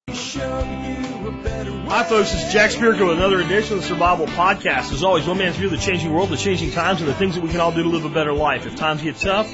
Hi, folks. It's Jack Spirko with another edition of the Survival Podcast. As always, one man's view of the changing world, the changing times, and the things that we can all do to live a better life if times get tough,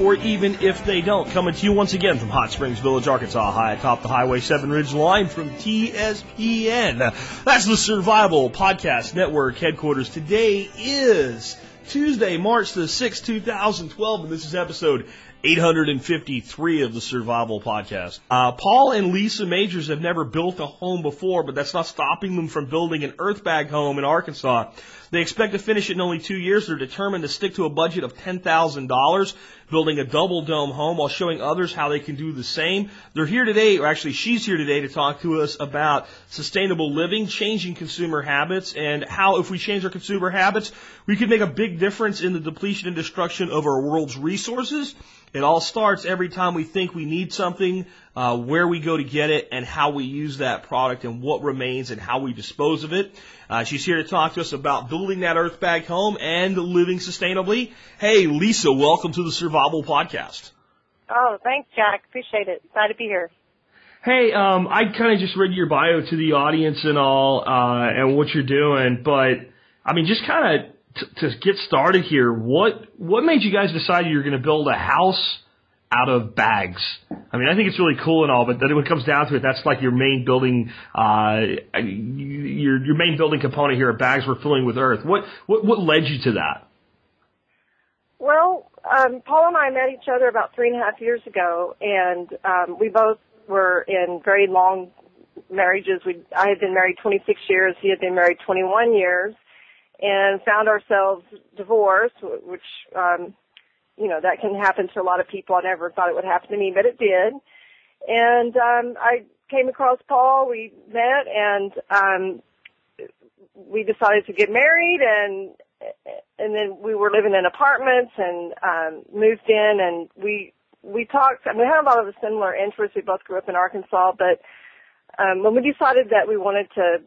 or even if they don't. Coming to you once again from Hot Springs Village, Arkansas, high atop the Highway 7 Ridge line from TSPN. That's the Survival Podcast Network headquarters. Today is Tuesday, March the 6th, 2012, and this is episode 853 of the Survival Podcast. Paul and Lisa Majors have never built a home before, but that's not stopping them from building an EARTHBAG home in Arkansas. They expect to finish it in only 2 years. They're determined to stick to a budget of $10,000, building a double dome home while showing others how they can do the same. They're here today, or actually she's here today to talk to us about sustainable living, changing consumer habits, and how if we change our consumer habits, we could make a big difference in the depletion and destruction of our world's resources. It all starts every time we think we need something, where we go to get it, and how we use that product, and what remains, and how we dispose of it. She's here to talk to us about building that EARTHBAG home and living sustainably. Hey, Lisa, welcome to the Survival Podcast. Oh, thanks, Jack. Appreciate it. Glad to be here. Hey, I kind of just read your bio to the audience and all, and what you're doing, but, I mean, just kind of to get started here, what made you guys decide you're going to build a house out of bags? I mean, I think it's really cool and all, but then when it comes down to it, that's like your main building, your main building component here. Bags we're filling with earth. What led you to that? Well, Paul and I met each other about 3.5 years ago, and we both were in very long marriages. I had been married 26 years. He had been married 21 years. And found ourselves divorced, which, that can happen to a lot of people. I never thought it would happen to me, but it did. And I came across Paul. We met, and we decided to get married, and then we were living in apartments and moved in, and we talked. And we had a lot of similar interests. We both grew up in Arkansas, but when we decided that we wanted to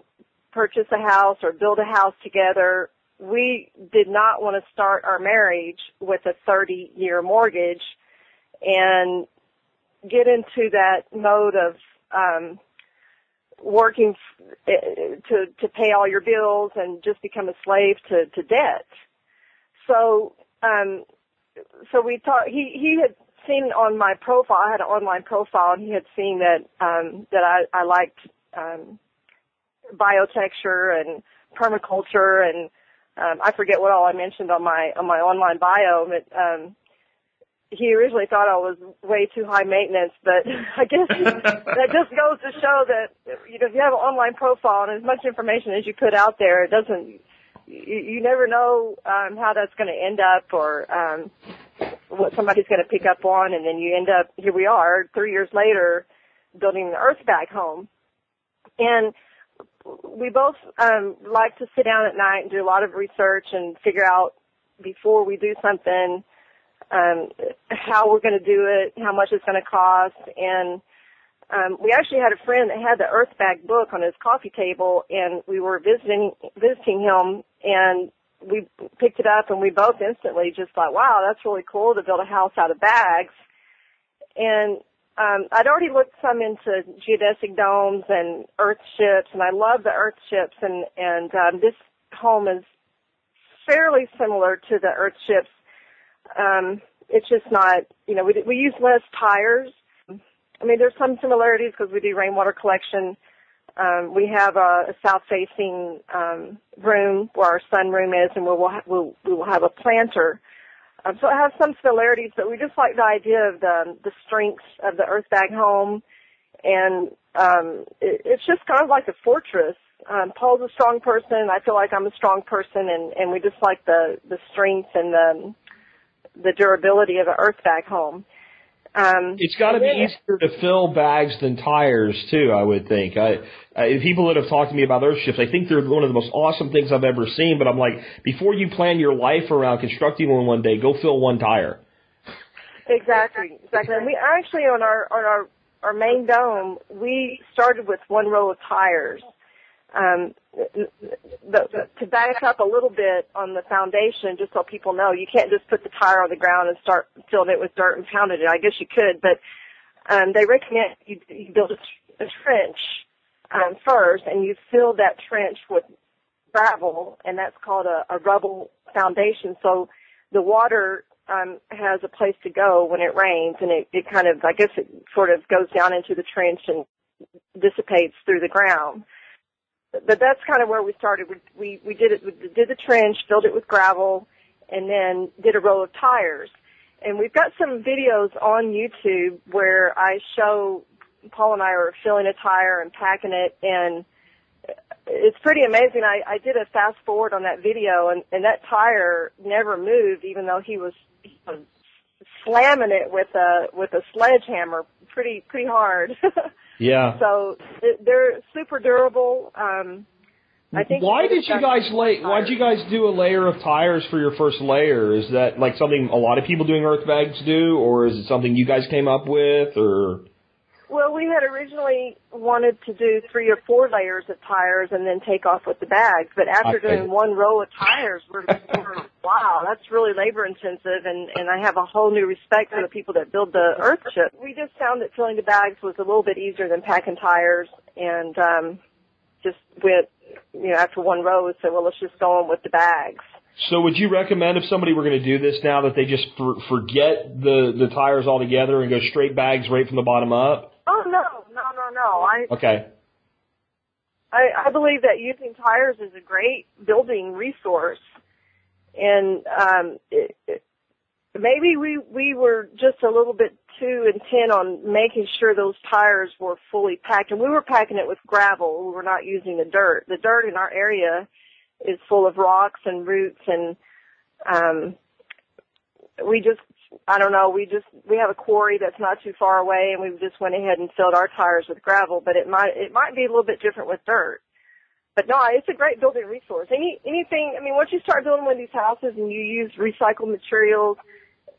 purchase a house or build a house together, we did not want to start our marriage with a 30-year mortgage and get into that mode of working to pay all your bills and just become a slave to debt. So we thought he had seen on my profile. I had an online profile, and he had seen that I liked biotexture and permaculture, and I forget what all I mentioned on my online bio, but he originally thought I was way too high maintenance, but I guess that just goes to show that if you have an online profile and as much information as you put out there, it doesn't, you never know how that's going to end up, or what somebody's going to pick up on, and then you end up, here we are 3 years later, building the EARTHBAG home. And we both like to sit down at night and do a lot of research and figure out before we do something how we're going to do it, how much it's going to cost. And we actually had a friend that had the EARTHBAG book on his coffee table, and we were visiting him, and we picked it up, and we both instantly just thought, wow, that's really cool to build a house out of bags. And I'd already looked some into geodesic domes and earth ships, and I love the earth ships, and this home is fairly similar to the earth ships. It's just not, we use less tires. I mean, there's some similarities because we do rainwater collection. We have a south-facing room where our sunroom is, and we will have a planter. So it has some similarities, but we just like the idea of the strengths of the EARTHBAG home, and it's just kind of like a fortress. Paul's a strong person. I feel like I'm a strong person, and we just like the strength and the durability of an EARTHBAG home. It's got to be easier to fill bags than tires, too, I would think. People that have talked to me about earth ships, I think they're one of the most awesome things I've ever seen, but I'm like, before you plan your life around constructing one day, go fill one tire. Exactly. And we actually, on our main dome, we started with one row of tires. To back up a little bit on the foundation, just so people know, you can't just put the tire on the ground and start filling it with dirt and pounding it. I guess you could, but they recommend you build a trench first, and you fill that trench with gravel, and that's called a rubble foundation. So the water has a place to go when it rains, and it kind of, I guess it sort of goes down into the trench and dissipates through the ground. But that's kind of where we started. We did the trench, filled it with gravel, and then did a row of tires. And we've got some videos on YouTube where I show Paul and I are filling a tire and packing it, and it's pretty amazing. I did a fast forward on that video, and that tire never moved, even though he was slamming it with a sledgehammer pretty hard. Yeah. So they're super durable. I think. Why'd you guys do a layer of tires for your first layer? Is that like something a lot of people doing earth bags do, or is it something you guys came up with, or? Well, we had originally wanted to do 3 or 4 layers of tires and then take off with the bags. But after doing one row of tires, we're wow, that's really labor intensive, and I have a whole new respect for the people that build the earth chip. We just found that filling the bags was a little bit easier than packing tires, and just went, after one row, we said, well, let's just go on with the bags. So would you recommend if somebody were going to do this now that they just forget the tires altogether and go straight bags right from the bottom up? Oh, no. Okay. I believe that using tires is a great building resource. And maybe we were just a little bit too intent on making sure those tires were fully packed. And we were packing it with gravel. We were not using the dirt. The dirt in our area is full of rocks and roots, and we have a quarry that's not too far away, and we just went ahead and filled our tires with gravel, but it might be a little bit different with dirt. But no, it's a great building resource. Once you start building one of these houses and you use recycled materials,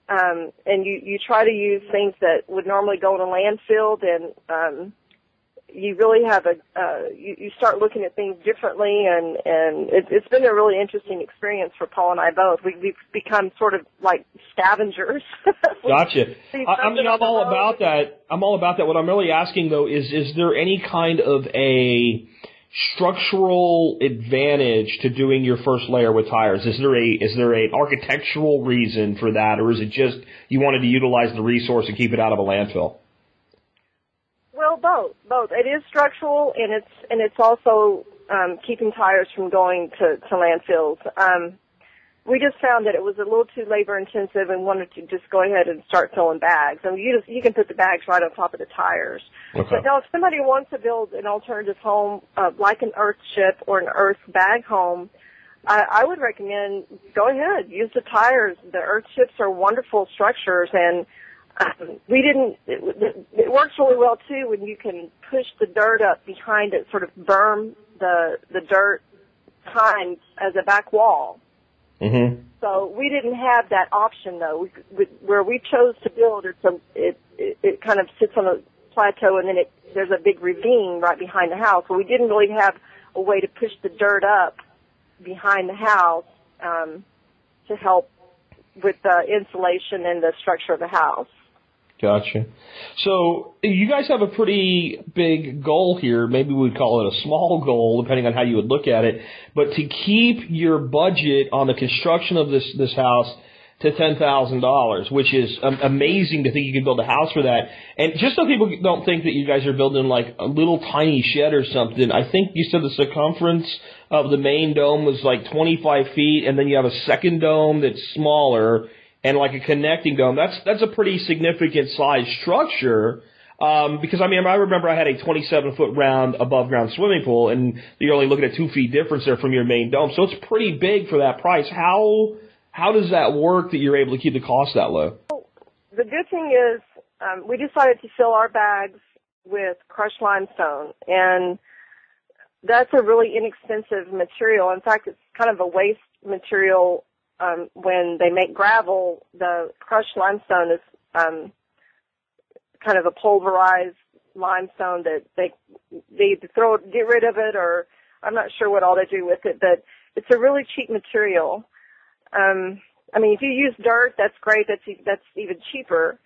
and you try to use things that would normally go in a landfill, then you really have you start looking at things differently, and it's been a really interesting experience for Paul and I both. We've become sort of like scavengers. Gotcha. I'm all about that. I'm all about that. What I'm really asking, though, is there any kind of a structural advantage to doing your first layer with tires? Is there an architectural reason for that, or is it just you wanted to utilize the resource and keep it out of a landfill? Well, both. It is structural, and it's also keeping tires from going to landfills. We just found that it was a little too labor intensive and wanted to just go ahead and start filling bags. I mean, you can put the bags right on top of the tires. Okay. But now, if somebody wants to build an alternative home like an earth chip or an earth bag home, I would recommend go ahead, use the tires. The earth chips are wonderful structures, and it works really well too when you can push the dirt up behind it, sort of berm the dirt behind as a back wall. Mm-hmm. So we didn't have that option though. Where we chose to build, it kind of sits on a plateau, and then there's a big ravine right behind the house. So we didn't really have a way to push the dirt up behind the house to help with the insulation and the structure of the house. Gotcha. So you guys have a pretty big goal here. Maybe we'd call it a small goal, depending on how you would look at it. But to keep your budget on the construction of this house to $10,000, which is amazing to think you can build a house for that. And just so people don't think that you guys are building like a little tiny shed or something, I think you said the circumference of the main dome was like 25 feet, and then you have a second dome that's smaller, and like a connecting dome. That's a pretty significant size structure, because I remember I had a 27-foot round above ground swimming pool, and you're only looking at 2 feet difference there from your main dome. So it's pretty big for that price. How does that work that you're able to keep the cost that low? The good thing is we decided to fill our bags with crushed limestone, and that's a really inexpensive material. In fact, it's kind of a waste material. When they make gravel, the crushed limestone is kind of a pulverized limestone that they either get rid of it, or I'm not sure what all they do with it, but it's a really cheap material. If you use dirt, that's great. That's even cheaper.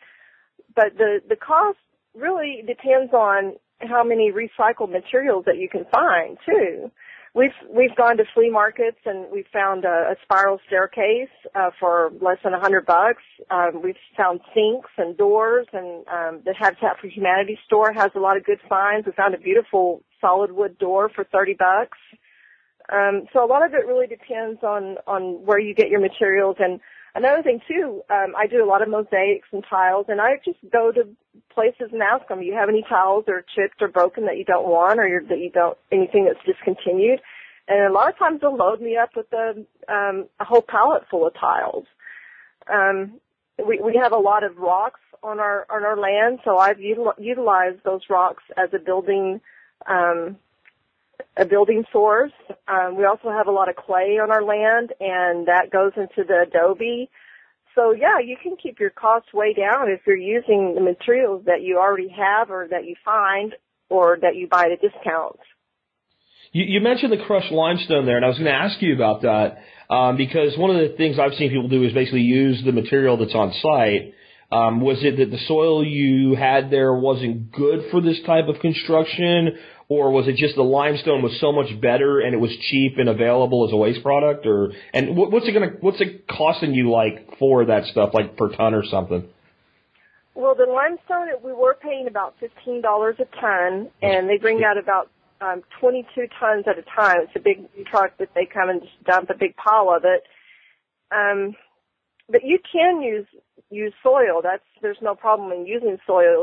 But the cost really depends on how many recycled materials that you can find too. We've gone to flea markets and we've found a spiral staircase for less than $100. We've found sinks and doors, and the Habitat for Humanity store has a lot of good finds. We found a beautiful solid wood door for $30. So a lot of it really depends on where you get your materials. And another thing too, I do a lot of mosaics and tiles, and I just go to places and ask them, you have any tiles that are chipped or broken that you don't want, or that you don't, anything that's discontinued? And a lot of times they'll load me up with a whole pallet full of tiles. We have a lot of rocks on our land, so I've utilized those rocks as a building source. We also have a lot of clay on our land, and that goes into the adobe. So, yeah, you can keep your costs way down if you're using the materials that you already have or that you find or that you buy at a discount. You mentioned the crushed limestone there, and I was going to ask you about that because one of the things I've seen people do is basically use the material that's on site. Was it that the soil you had there wasn't good for this type of construction, or was it just the limestone was so much better and it was cheap and available as a waste product? And what's it costing you like for that stuff, like per ton or something? Well, the limestone, we were paying about $15 a ton, and they bring out about 22 tons at a time. It's a big truck that they come and just dump a big pile of it. But you can use soil. There's no problem in using soil.